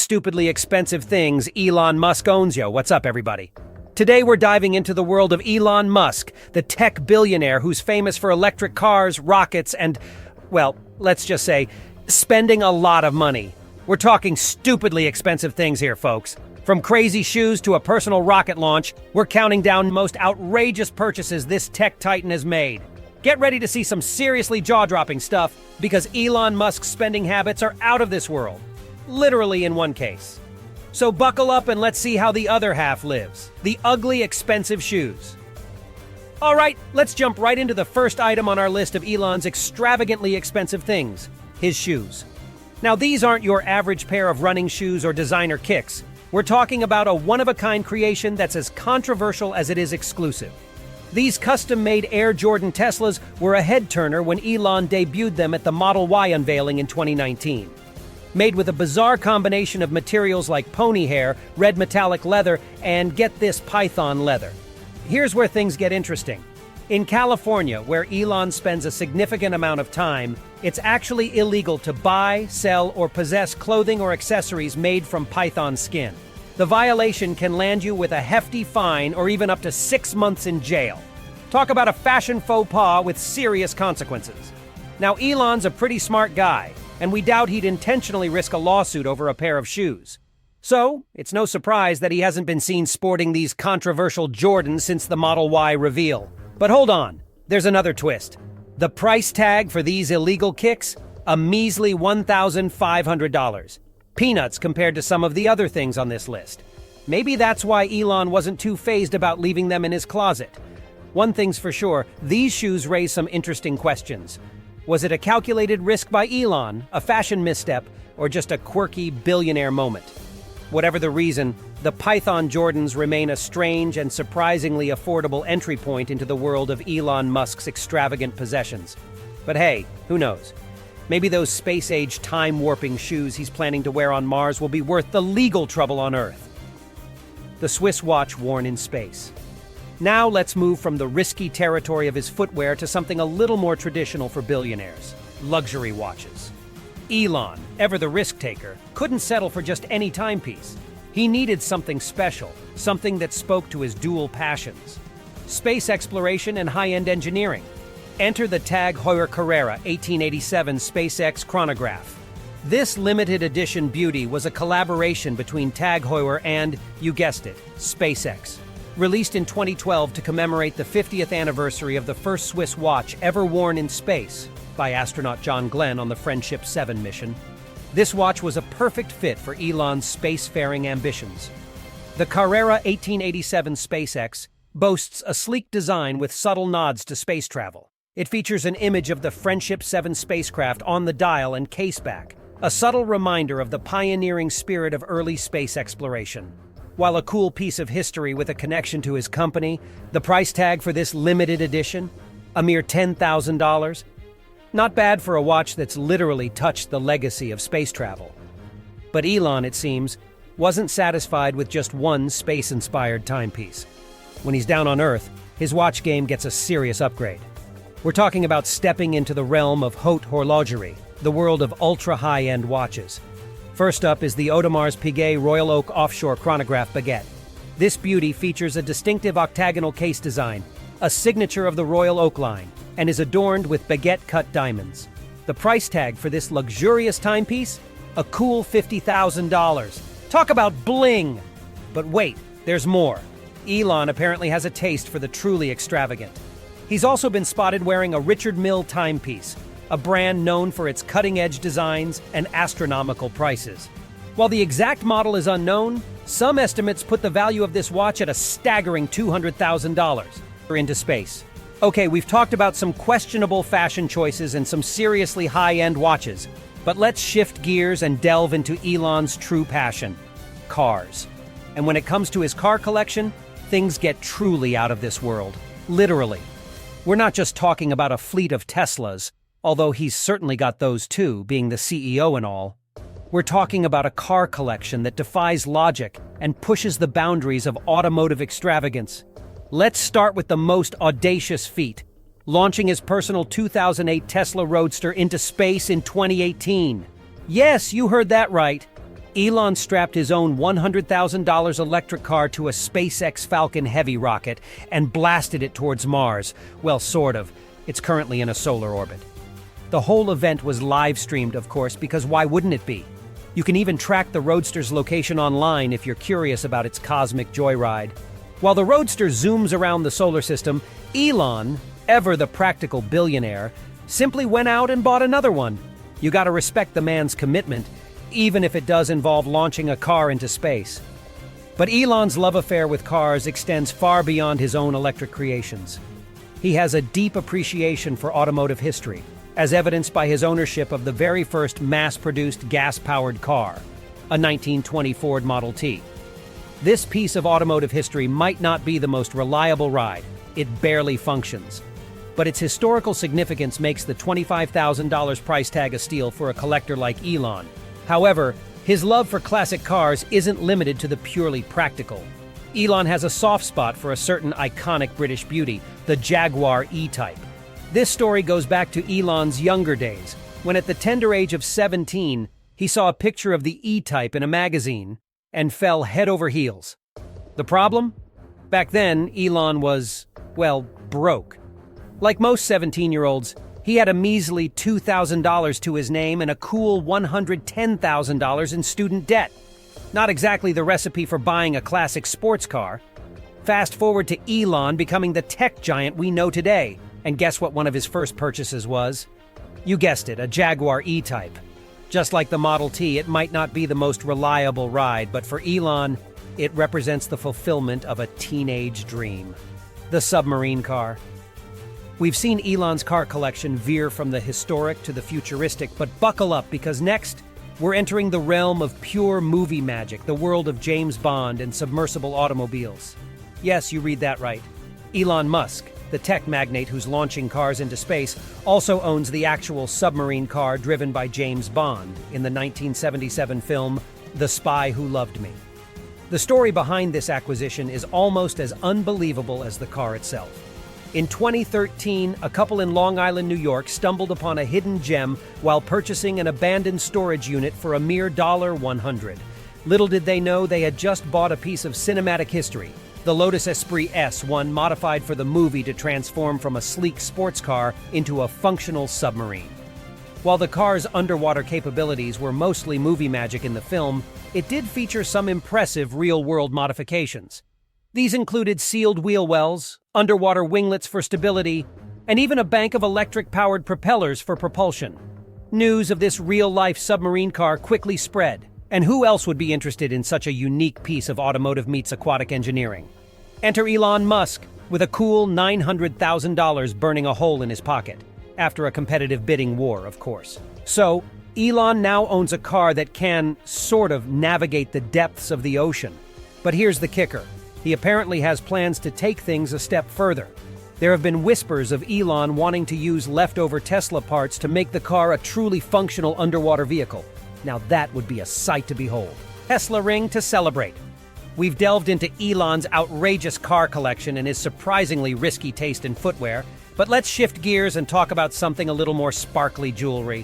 stupidly expensive things, Elon Musk owns yo. What's up, everybody? Today we're diving into the world of Elon Musk, the tech billionaire who's famous for electric cars, rockets, and, well, let's just say, spending a lot of money. We're talking stupidly expensive things here, folks. From crazy shoes to a personal rocket launch, we're counting down the most outrageous purchases this tech titan has made. Get ready to see some seriously jaw-dropping stuff, because Elon Musk's spending habits are out of this world. Literally in one case. So buckle up and let's see how the other half lives. The ugly, expensive shoes. All right, let's jump right into the first item on our list of Elon's extravagantly expensive things, his shoes. Now, these aren't your average pair of running shoes or designer kicks. We're talking about a one-of-a-kind creation that's as controversial as it is exclusive. These custom-made Air Jordan Teslas were a head-turner when Elon debuted them at the Model Y unveiling in 2019. Made with a bizarre combination of materials like pony hair, red metallic leather, and get this, python leather. Here's where things get interesting. In California, where Elon spends a significant amount of time, it's actually illegal to buy, sell, or possess clothing or accessories made from python skin. The violation can land you with a hefty fine or even up to 6 months in jail. Talk about a fashion faux pas with serious consequences. Now, Elon's a pretty smart guy, and we doubt he'd intentionally risk a lawsuit over a pair of shoes. So, it's no surprise that he hasn't been seen sporting these controversial Jordans since the Model Y reveal. But hold on, there's another twist. The price tag for these illegal kicks? A measly $1,500. Peanuts compared to some of the other things on this list. Maybe that's why Elon wasn't too fazed about leaving them in his closet. One thing's for sure, these shoes raise some interesting questions. Was it a calculated risk by Elon, a fashion misstep, or just a quirky billionaire moment? Whatever the reason, the Python Jordans remain a strange and surprisingly affordable entry point into the world of Elon Musk's extravagant possessions. But hey, who knows? Maybe those space-age time-warping shoes he's planning to wear on Mars will be worth the legal trouble on Earth. The Swiss watch worn in space. Now let's move from the risky territory of his footwear to something a little more traditional for billionaires: luxury watches. Elon, ever the risk-taker, couldn't settle for just any timepiece. He needed something special, something that spoke to his dual passions: space exploration and high-end engineering. Enter the Tag Heuer Carrera 1887 SpaceX chronograph. This limited edition beauty was a collaboration between Tag Heuer and, you guessed it, SpaceX. Released in 2012 to commemorate the 50th anniversary of the first Swiss watch ever worn in space by astronaut John Glenn on the Friendship 7 mission. This watch was a perfect fit for Elon's spacefaring ambitions. The Carrera 1887 SpaceX boasts a sleek design with subtle nods to space travel. It features an image of the Friendship 7 spacecraft on the dial and caseback, a subtle reminder of the pioneering spirit of early space exploration. While a cool piece of history with a connection to his company, the price tag for this limited edition? A mere $10,000? Not bad for a watch that's literally touched the legacy of space travel. But Elon, it seems, wasn't satisfied with just one space-inspired timepiece. When he's down on Earth, his watch game gets a serious upgrade. We're talking about stepping into the realm of haute horlogerie, the world of ultra-high-end watches. First up is the Audemars Piguet Royal Oak Offshore Chronograph Baguette. This beauty features a distinctive octagonal case design, a signature of the Royal Oak line, and is adorned with baguette-cut diamonds. The price tag for this luxurious timepiece? A cool $50,000. Talk about bling! But wait, there's more. Elon apparently has a taste for the truly extravagant. He's also been spotted wearing a Richard Mille timepiece, a brand known for its cutting-edge designs and astronomical prices. While the exact model is unknown, some estimates put the value of this watch at a staggering $200,000 into space. Okay, we've talked about some questionable fashion choices and some seriously high-end watches, but let's shift gears and delve into Elon's true passion: cars. And when it comes to his car collection, things get truly out of this world. Literally. We're not just talking about a fleet of Teslas, although he's certainly got those too, being the CEO and all. We're talking about a car collection that defies logic and pushes the boundaries of automotive extravagance. Let's start with the most audacious feat: launching his personal 2008 Tesla Roadster into space in 2018. Yes, you heard that right. Elon strapped his own $100,000 electric car to a SpaceX Falcon Heavy rocket and blasted it towards Mars. Well, sort of. It's currently in a solar orbit. The whole event was live-streamed, of course, because why wouldn't it be? You can even track the Roadster's location online if you're curious about its cosmic joyride. While the Roadster zooms around the solar system, Elon, ever the practical billionaire, simply went out and bought another one. You gotta respect the man's commitment, even if it does involve launching a car into space. But Elon's love affair with cars extends far beyond his own electric creations. He has a deep appreciation for automotive history, as evidenced by his ownership of the very first mass-produced gas-powered car, a 1920 Ford Model T. This piece of automotive history might not be the most reliable ride. It barely functions. But its historical significance makes the $25,000 price tag a steal for a collector like Elon. However, his love for classic cars isn't limited to the purely practical. Elon has a soft spot for a certain iconic British beauty, the Jaguar E-Type. This story goes back to Elon's younger days, when at the tender age of 17, he saw a picture of the E-Type in a magazine and fell head over heels. The problem? Back then, Elon was, well, broke. Like most 17-year-olds, he had a measly $2,000 to his name and a cool $110,000 in student debt. Not exactly the recipe for buying a classic sports car. Fast forward to Elon becoming the tech giant we know today, and guess what one of his first purchases was? You guessed it, a Jaguar E-Type. Just like the Model T, it might not be the most reliable ride, but for Elon, it represents the fulfillment of a teenage dream. The submarine car. We've seen Elon's car collection veer from the historic to the futuristic, but buckle up because next, we're entering the realm of pure movie magic, the world of James Bond and submersible automobiles. Yes, you read that right. Elon Musk, the tech magnate who's launching cars into space, also owns the actual submarine car driven by James Bond in the 1977 film The Spy Who Loved Me. The story behind this acquisition is almost as unbelievable as the car itself. In 2013, a couple in Long Island, New York, stumbled upon a hidden gem while purchasing an abandoned storage unit for a mere $100. Little did they know they had just bought a piece of cinematic history, the Lotus Esprit S1 modified for the movie to transform from a sleek sports car into a functional submarine. While the car's underwater capabilities were mostly movie magic in the film, it did feature some impressive real-world modifications. These included sealed wheel wells, underwater winglets for stability, and even a bank of electric-powered propellers for propulsion. News of this real-life submarine car quickly spread, and who else would be interested in such a unique piece of automotive meets aquatic engineering? Enter Elon Musk, with a cool $900,000 burning a hole in his pocket, after a competitive bidding war, of course. So, Elon now owns a car that can, sort of, navigate the depths of the ocean. But here's the kicker. He apparently has plans to take things a step further. There have been whispers of Elon wanting to use leftover Tesla parts to make the car a truly functional underwater vehicle. Now that would be a sight to behold. Tesla ring to celebrate. We've delved into Elon's outrageous car collection and his surprisingly risky taste in footwear, but let's shift gears and talk about something a little more sparkly jewelry.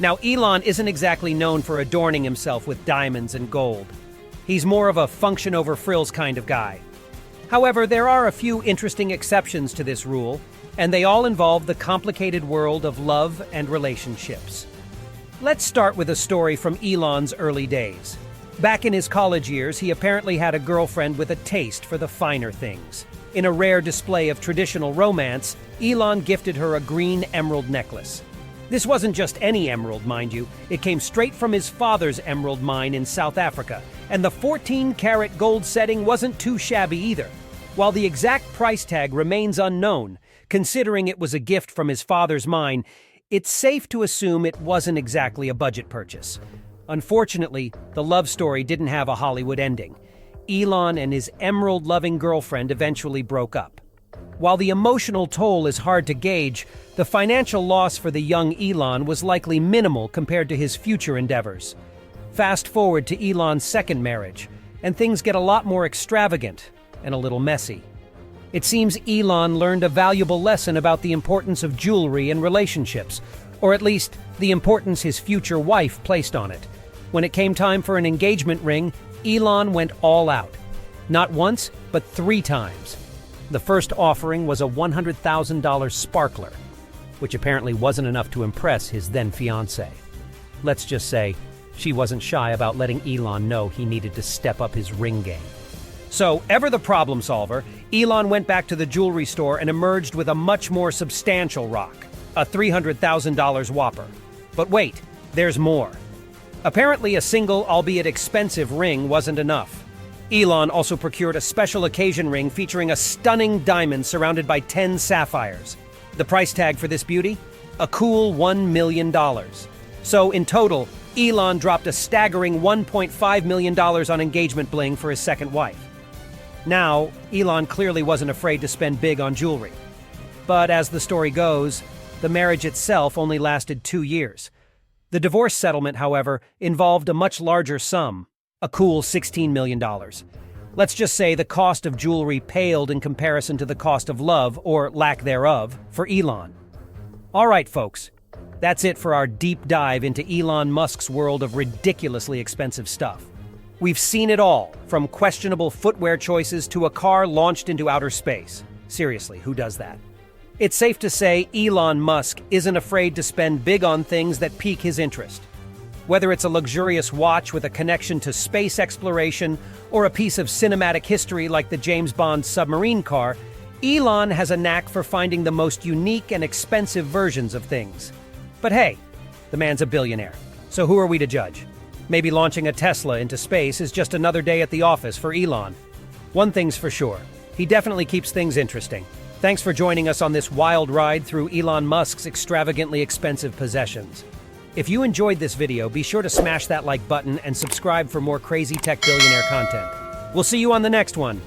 Now, Elon isn't exactly known for adorning himself with diamonds and gold. He's more of a function over frills kind of guy. However, there are a few interesting exceptions to this rule, and they all involve the complicated world of love and relationships. Let's start with a story from Elon's early days. Back in his college years, he apparently had a girlfriend with a taste for the finer things. In a rare display of traditional romance, Elon gifted her a green emerald necklace. This wasn't just any emerald, mind you. It came straight from his father's emerald mine in South Africa, and the 14-karat gold setting wasn't too shabby either. While the exact price tag remains unknown, considering it was a gift from his father's mine, it's safe to assume it wasn't exactly a budget purchase. Unfortunately, the love story didn't have a Hollywood ending. Elon and his emerald-loving girlfriend eventually broke up. While the emotional toll is hard to gauge, the financial loss for the young Elon was likely minimal compared to his future endeavors. Fast forward to Elon's second marriage, and things get a lot more extravagant and a little messy. It seems Elon learned a valuable lesson about the importance of jewelry and relationships, or at least the importance his future wife placed on it. When it came time for an engagement ring, Elon went all out. Not once, but 3 times. The first offering was a $100,000 sparkler, which apparently wasn't enough to impress his then-fiancée. Let's just say, she wasn't shy about letting Elon know he needed to step up his ring game. So, ever the problem solver, Elon went back to the jewelry store and emerged with a much more substantial rock, a $300,000 whopper. But wait, there's more. Apparently a single, albeit expensive, ring wasn't enough. Elon also procured a special occasion ring featuring a stunning diamond surrounded by 10 sapphires. The price tag for this beauty? A cool $1 million. So in total, Elon dropped a staggering $1.5 million on engagement bling for his second wife. Now, Elon clearly wasn't afraid to spend big on jewelry. But as the story goes, the marriage itself only lasted 2 years. The divorce settlement, however, involved a much larger sum, a cool $16 million. Let's just say the cost of jewelry paled in comparison to the cost of love, or lack thereof, for Elon. All right, folks, that's it for our deep dive into Elon Musk's world of ridiculously expensive stuff. We've seen it all, from questionable footwear choices to a car launched into outer space. Seriously, who does that? It's safe to say Elon Musk isn't afraid to spend big on things that pique his interest. Whether it's a luxurious watch with a connection to space exploration or a piece of cinematic history like the James Bond submarine car, Elon has a knack for finding the most unique and expensive versions of things. But hey, the man's a billionaire, so who are we to judge? Maybe launching a Tesla into space is just another day at the office for Elon. One thing's for sure, he definitely keeps things interesting. Thanks for joining us on this wild ride through Elon Musk's extravagantly expensive possessions. If you enjoyed this video, be sure to smash that like button and subscribe for more crazy tech billionaire content. We'll see you on the next one.